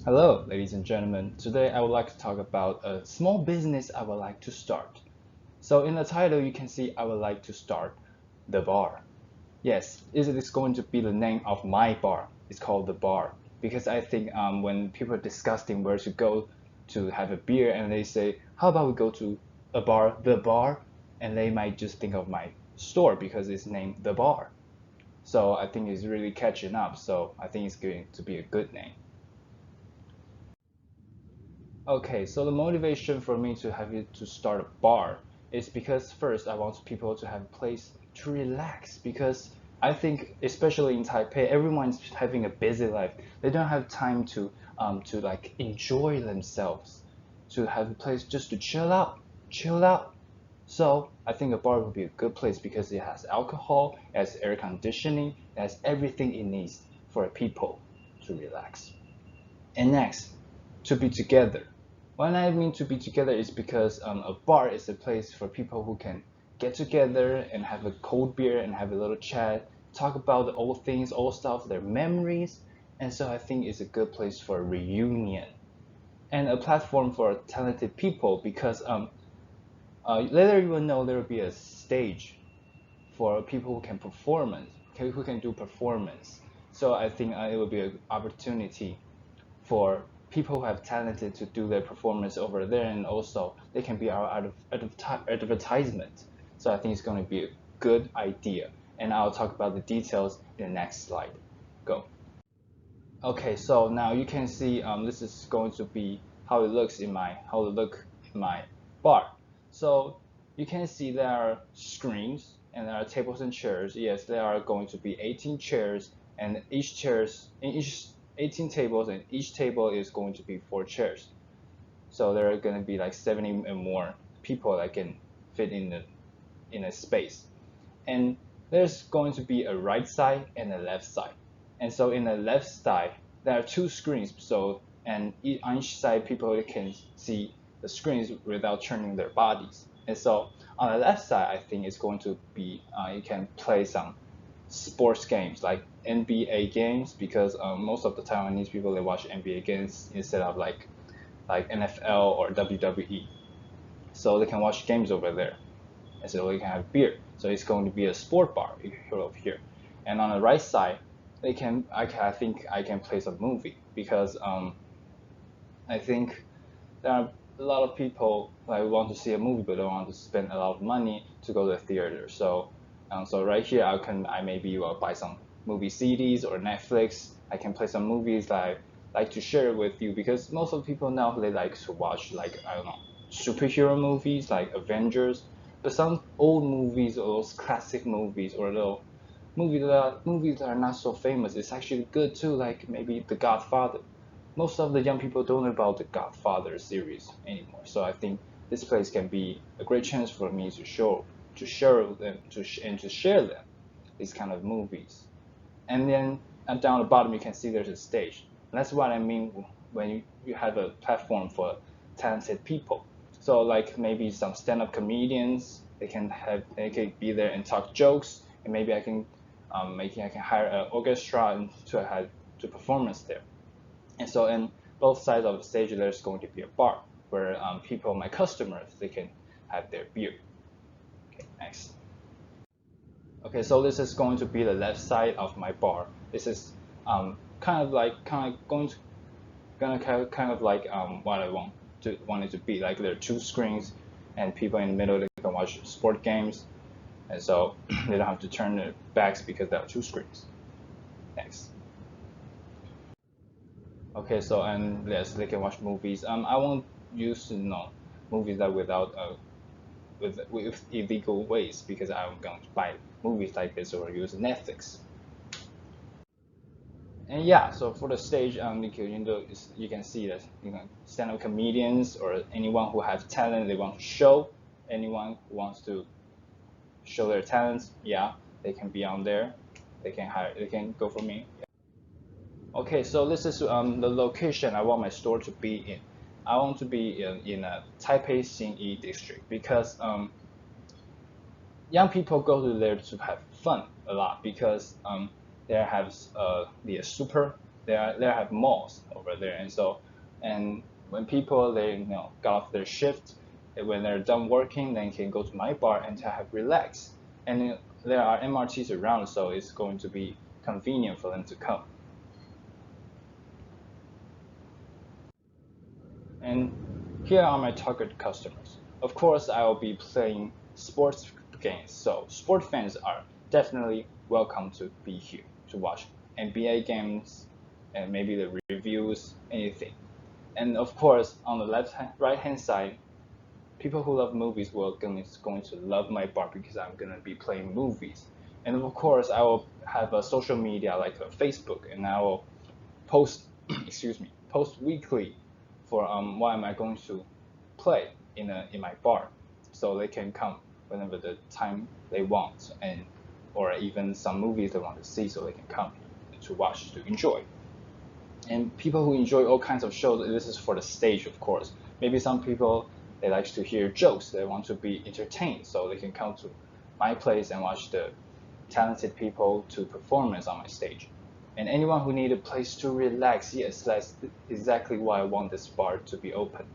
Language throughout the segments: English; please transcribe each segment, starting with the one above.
Hello, ladies and gentlemen. Today I would like to talk about a small business I would like to start. So in the title, you can see I would like to start the bar. Yes, it is going to be the name of my bar. It's called the bar because I think when people are discussing where to go to have a beer and they say, how about we go to a bar, the bar, and they might just think of my store because it's named the bar. So I think it's really catching up. So I think it's going to be a good name. Okay, so the motivation for me to have it to start a bar is because first I want people to have a place to relax because I think especially in Taipei everyone's having a busy life. They don't have time to like enjoy themselves, to have a place just to chill out. So I think a bar would be a good place because it has alcohol, it has air conditioning, it has everything it needs for people to relax. And next, to be together. When I mean to be together is because a bar is a place for people who can get together and have a cold beer and have a little chat, talk about the old things, old stuff, their memories. And so I think it's a good place for a reunion and a platform for talented people because later you will know there will be a stage for people who can who can do performance. So I think it will be an opportunity for people who have talented to do their performance over there, and also they can be our advertisement. So I think it's going to be a good idea, and I'll talk about the details in the next slide. Go. Okay, so now you can see this is going to be how it look in my bar. So you can see there are screens and there are tables and chairs. Yes, there are going to be 18 chairs and each 18 tables and each table is going to be 4 chairs. So there are going to be like 70 and more people that can fit in a space. And there's going to be a right side and a left side. And so in the left side, there are 2 screens. So and on each side, people can see the screens without turning their bodies. And so on the left side, I think it's going to be you can play some sports games like NBA games because most of the Taiwanese people they watch NBA games instead of like NFL or WWE. So they can watch games over there and so we can have beer. So it's going to be a sport bar over here. And on the right side, I think I can play some movie because I think there are a lot of people like want to see a movie but don't want to spend a lot of money to go to the theater. So right here I maybe will buy some movie CDs or Netflix. I can play some movies that I like to share with you because most of the people now they like to watch like I don't know superhero movies like Avengers, but some old movies or those classic movies or little movies that are not so famous is actually good too, like maybe The Godfather. Most of the young people don't know about the Godfather series anymore. So I think this place can be a great chance for me to share them and to share them these kind of movies. And then down the bottom you can see there's a stage. And that's what I mean when you have a platform for talented people. So like maybe some stand-up comedians, they can be there and talk jokes, and maybe I can hire an orchestra to have to performance there. And so in both sides of the stage, there's going to be a bar where people, my customers, they can have their beer. Okay, next. Okay, so this is going to be the left side of my bar. This is kind of going to kind of like what I want it to be. Like there are 2 screens, and people in the middle they can watch sport games, and so they don't have to turn their backs because there are 2 screens. Next. Okay, so and yes, they can watch movies. I won't use movies that without with illegal ways because I'm going to buy movies like this or use Netflix. And yeah, so for the stage, you can see that stand-up comedians or anyone who has talent they want to show, anyone who wants to show their talents, yeah, they can be on there. They can go for me. Okay, so this is the location I want my store to be in. I want to be in a Taipei Xinyi district because young people go to there to have fun a lot because there has the super They have malls over there, and so and when people they got off their shift, when they're done working, they can go to my bar and to have relax. And there are MRTs around, so it's going to be convenient for them to come. And here are my target customers. Of course, I will be playing sports games, so sport fans are definitely welcome to be here to watch NBA games and maybe the reviews, anything. And of course, on the right hand side, people who love movies will going to love my bar because I'm gonna be playing movies. And of course, I will have a social media like a Facebook, and I will post, excuse me, post weekly for what am I going to play in my bar, so they can come whenever the time they want, and or even some movies they want to see, so they can come to watch to enjoy. And people who enjoy all kinds of shows, this is for the stage, of course. Maybe some people they like to hear jokes, they want to be entertained, so they can come to my place and watch the talented people to performance on my stage. And anyone who need a place to relax, yes, that's exactly why I want this bar to be open.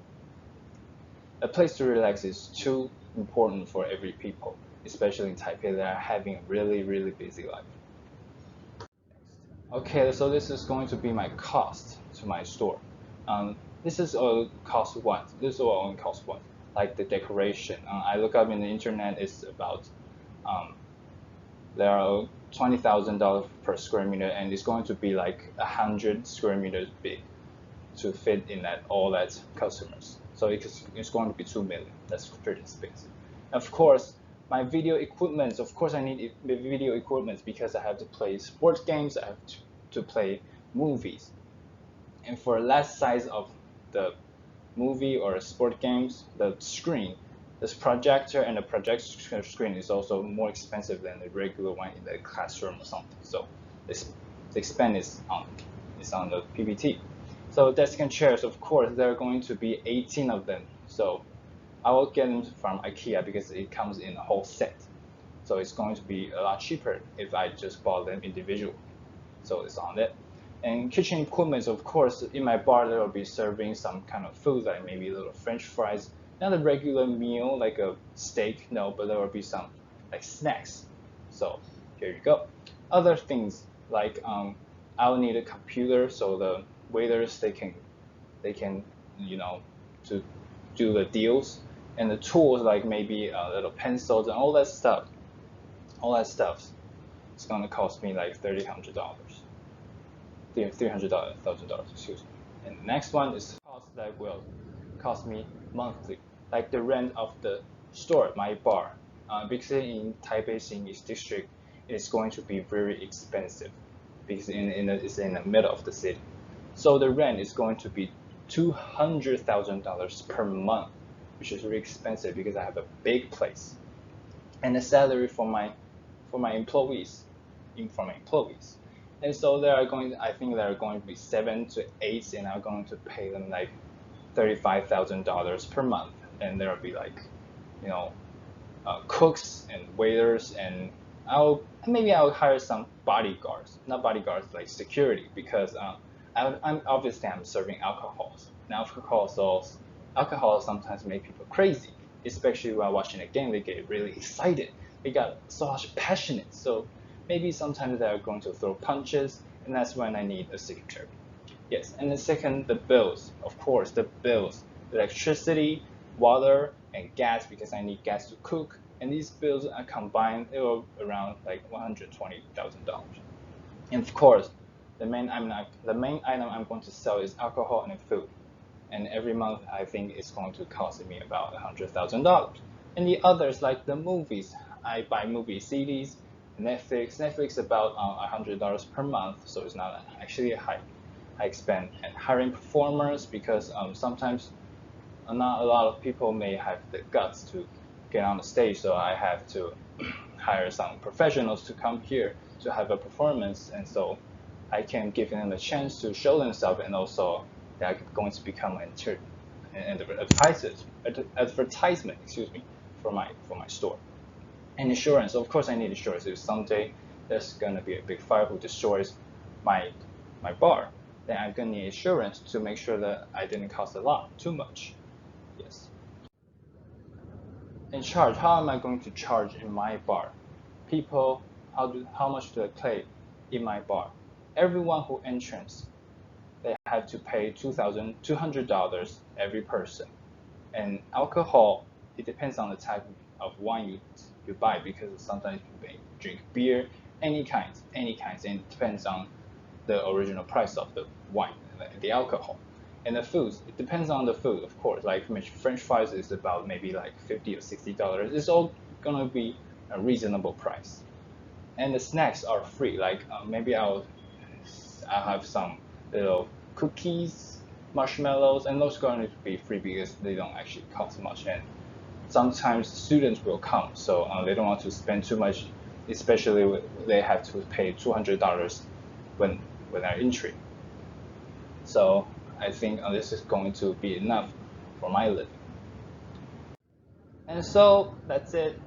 A place to relax is too important for every people, especially in Taipei that are having a really, really busy life. Okay, so this is going to be my cost to my store. This is all cost one. This is all only cost one. Like the decoration. I look up in the internet. It's about there are $20,000 per square meter, and it's going to be like 100 square meters big to fit in that all that customers. So it's going to be 2 million. That's pretty expensive. Of course, my video equipment. Of course, I need video equipment because I have to play sports games. I have to play movies. And for less size of the movie or sport games, the screen, this projector and the projector screen is also more expensive than the regular one in the classroom or something. So this the expense is on the PPT. So desk and chairs, of course, there are going to be 18 of them. So I will get them from IKEA because it comes in a whole set. So it's going to be a lot cheaper if I just bought them individually. So it's on it. And kitchen equipment, of course, in my bar there will be serving some kind of food like maybe little French fries, not a regular meal like a steak, no, but there will be some like snacks. So here you go. Other things like I'll need a computer so the waiters they can to do the deals, and the tools like maybe little pencils and all that stuff. All that stuff it's gonna cost me like $300. $300,000, excuse me. And the next one is cost that will cost me monthly, like the rent of the store, my bar. Because in Taipei Xinyi district, it's going to be very expensive because it's in the middle of the city. So the rent is going to be $200,000 per month, which is really expensive because I have a big place. And the salary for my employees, and so I think there are going to be 7 to 8, and I'm going to pay them like $35,000 per month, and there will be like, you know, cooks and waiters, and I'll hire some bodyguards, not bodyguards like security, because I'm serving alcohols. Now alcohol sometimes make people crazy, especially while watching a game. They get really excited. They got so much passionate. So maybe sometimes they're going to throw punches, and that's when I need a secretary. Yes, and the second, the bills. Of course, the bills, electricity, water, and gas, because I need gas to cook. And these bills are combined, they were around like $120,000. And of course, the main item I'm going to sell is alcohol and food. And every month, I think it's going to cost me about $100,000. And the others, like the movies, I buy movie CDs, Netflix about $100 per month, so it's not actually a high expense. And hiring performers, because sometimes not a lot of people may have the guts to get on the stage, so I have to hire some professionals to come here to have a performance, and so I can give them a chance to show themselves, and also they're going to become an advertisement, excuse me, for my store. And insurance, of course, I need insurance. If someday there's gonna be a big fire who destroys my my bar, then I'm gonna need insurance to make sure that I didn't cost a lot, too much. Yes. And charge, how am I going to charge in my bar? People, how much do I pay in my bar? Everyone who enters, they have to pay $2,200 every person. And alcohol, it depends on the type of wine you buy, because sometimes you may drink beer, any kinds, and it depends on the original price of the wine, the alcohol. And the foods, it depends on the food, of course. Like French fries is about maybe like $50 or $60. It's all gonna be a reasonable price. And the snacks are free. Like maybe I'll have some little cookies, marshmallows, and those are going to be free because they don't actually cost much. And sometimes students will come, so they don't want to spend too much, especially they have to pay $200 when they're entry. So I think this is going to be enough for my living. And so that's it.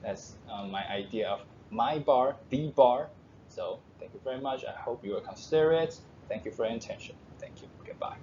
That's my idea of my bar, the bar. So thank you very much. I hope you will consider it. Thank you for your attention. Thank you. Goodbye.